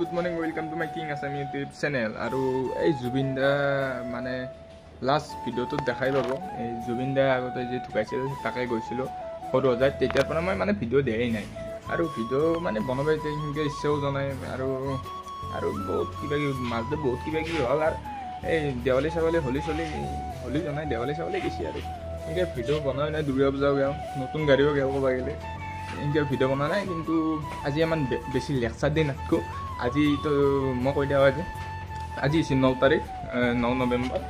Good morning welcome to my king Assam YouTube channel. আৰু এই জুবিন দা মানে লাষ্ট ভিডিঅ'টোত দেখাই পাব। এই জুবিন দা আগতে যে ঢুকাইছিল তাকে গৈছিলোঁ সৰু সজাই, তেতিয়াৰ পৰা মই মানে ভিডিঅ' দিয়াই নাই। আৰু ভিডিঅ' মানে বনাব সেনেকৈ ইচ্ছাও জনাই আৰু বহুত কিবা কিবি মাজতে বহুত কিবা কিবি হ'ল। আৰু এই দেৱালী চেৱালী হোলী জনাই দেৱালী চেৱালী গেছি আৰু এনেকৈ ভিডিঅ' বনাই নাই। দুৰ্গা পূজাও গাওঁ, নতুন গাড়ীও গাওঁ ক'ব গ'লে এনেকৈ ভিডিঅ' বনোৱা নাই। কিন্তু আজি ইমান বেছি লেকচাৰ দি নাথাকোঁ। আজিতো মই কৈ দিয়া যে আজি হৈছে 9 তাৰিখ 9 নৱেম্বৰ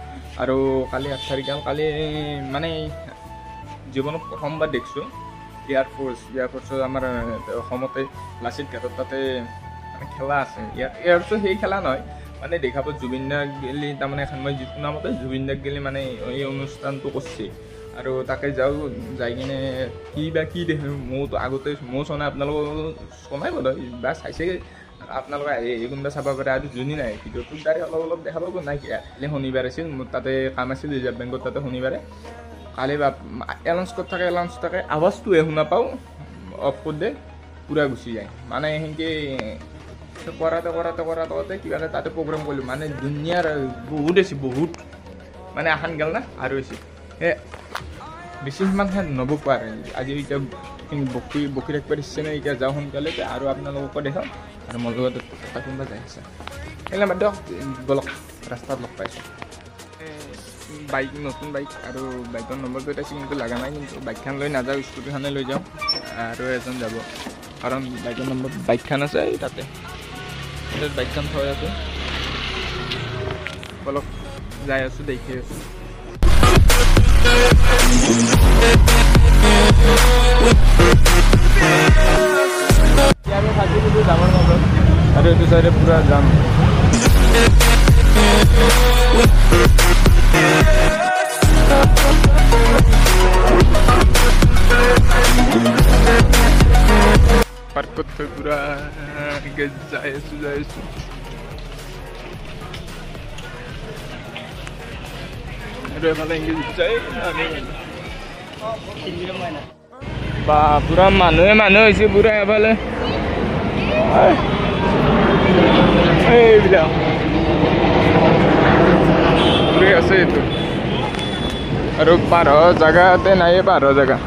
আৰু কালি 8 তাৰিখ। কালি মানে জীৱনত প্ৰথমবাৰ দেখিছোঁ এয়াৰফৰ্চৰ আমাৰ অসমতে লাচিত ঘাটত তাতে মানে খেলা আছে। এয়াৰফৰ্চৰ সেই খেলা নহয় মানে দেখা পাব জুবিন দাক গেলি তাৰমানে এখন মই যিটো নামতে জুবিন দাক গেলি মানে এই অনুষ্ঠানটো কৰছে। আৰু তাকে যাওঁ, যাই কিনে কি দেখোঁ মইতো আগতে মই চনাই আপোনালোকক চনাই বোধ হয় বা চাইছে আপোনালোকে কোনোবা চাব পাৰে। আৰু যোনে নাই ভিডিঅ'টোৰ দ্বাৰা অলপ দেখা পাব নাই। কালি শনিবাৰ আছিল, মোৰ তাতে কাম আছিল ৰিজাৰ্ভ বেংকত, তাতে শনিবাৰে কালি বা এলাউন্স থাকে আৱাজটোহে শুনা পাওঁ, অফ কৰি দে পূৰা গুচি যায়। মানে সেনেকৈ কৰাতে কিবা এটা তাতে প্ৰগ্ৰাম কৰিলোঁ। মানে দুনিয়াৰ বহুত আছে, বহুত মানে আসান গেল না আৰু হৈছে বেছি সিমান নব পাৰে। আজি এতিয়া বকি ৰাখিব দিছে নে? এতিয়া যাওঁ সোনকালে আৰু আপোনালোককো দেখাওঁ। আৰু মোৰ লগত এটা কোনোবা যাই আছে সেইবিলাক বাদ দিয়ক, বলক ৰাস্তাত লগ পাইছোঁ। বাইক নতুন বাইক আৰু বাইকৰ নম্বৰটো এটা কিন্তু লগা নাই। কিন্তু বাইকখন লৈ নাযাওঁ, স্কুটিখনে লৈ যাওঁ। আৰু এজন যাব কাৰণ বাইকৰ নম্বৰ বাইকখন আছে তাতে বাইকখন থৈ আছোঁ। বলক যাই আছোঁ, দেখি আছোঁ। যাবৰ মাজত আৰু এইটো চাইডে পুৰা যাম। পাৰ্কত থৈ পুৰা যাই আছোঁ। আৰু এফালে যায় বা পুৰা মানুহ হৈছে পুৰা এফালে এইবিলাক পুৰে আছে এইটো। আৰু পাৰ জেগাতে নাই, পাৰ জেগা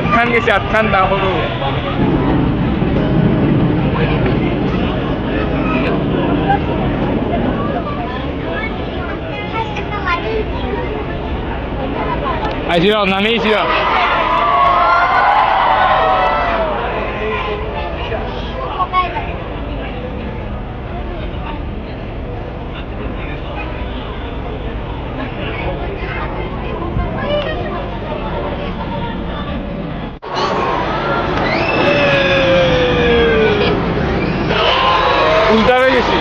আঠখান গেছে, আঠখান দা সৰু আহিছিল নামি আহিছিল উল্টা হয়ে গেছি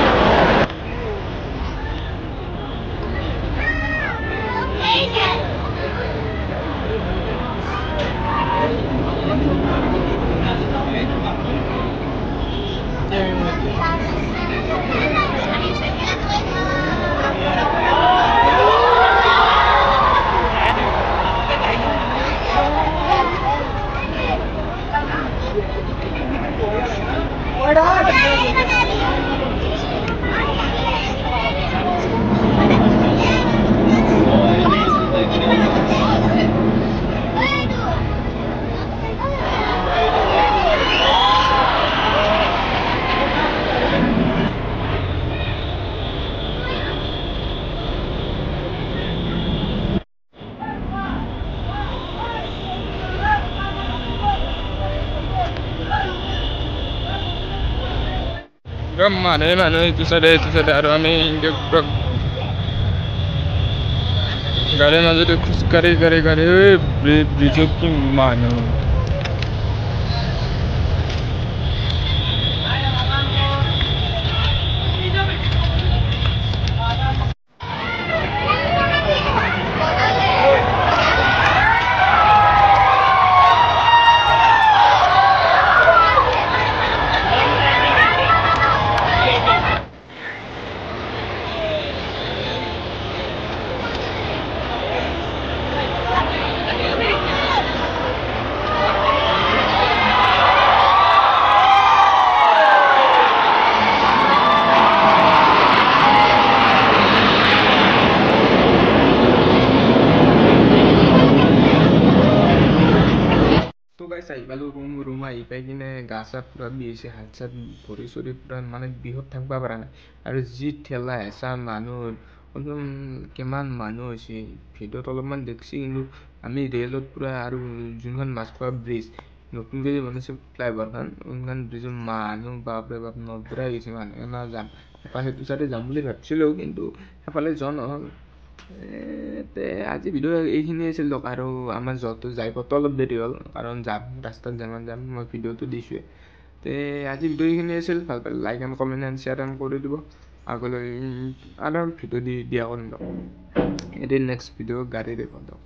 মানুহ এইটো চাইডে আৰু আমি গাড়ীৰ মাজতে খোজকাঢ়ি ব্ৰিজত কি মানুহ আহি পালোঁ ৰুম আহি পাই কিনে গা চা পূৰা বিহিছে হাত চাত ভৰি চৰি পূৰা মানে বিহুত থাকিব পৰা নাই আৰু যি ঠেলা হেঁচা মানুহ একদম কিমান মানুহ হৈছে ভিডিঅ'ত অলপমান দেখছি কিন্তু আমি ৰেলত পূৰা আৰু যোনখন মাছখোৱা ব্ৰিজ নতুনকৈ যে বনাইছে ফ্লাইঅভাৰখন সেইখন ব্ৰিজত মানুহ বাপৰে বাপ নধৰা গৈছে মানুহ এমাহ যাম এপাৰ সেইটো চাইডে যাম বুলি ভাবিছিলোঁ কিন্তু সেইফালে যোৱা নহ'ল আজি ভিডিঅ' এইখিনিয়ে আছিল দিয়ক আৰু আমাৰ য'ত যাই পোৱাটো অলপ দেৰি হ'ল কাৰণ যাম ৰাস্তাত যিমান যাম মই ভিডিঅ'টো দিছোঁৱে আজি ভিডিঅ' এইখিনিয়ে আছিল ভাল পালে like and comment and share and কৰি দিব আগলৈ আৰু ভিডিঅ' দিয়া কৰিম দিয়ক এদিন নেক্সট ভিডিঅ' গাড়ীৰে পাওঁ দিয়ক।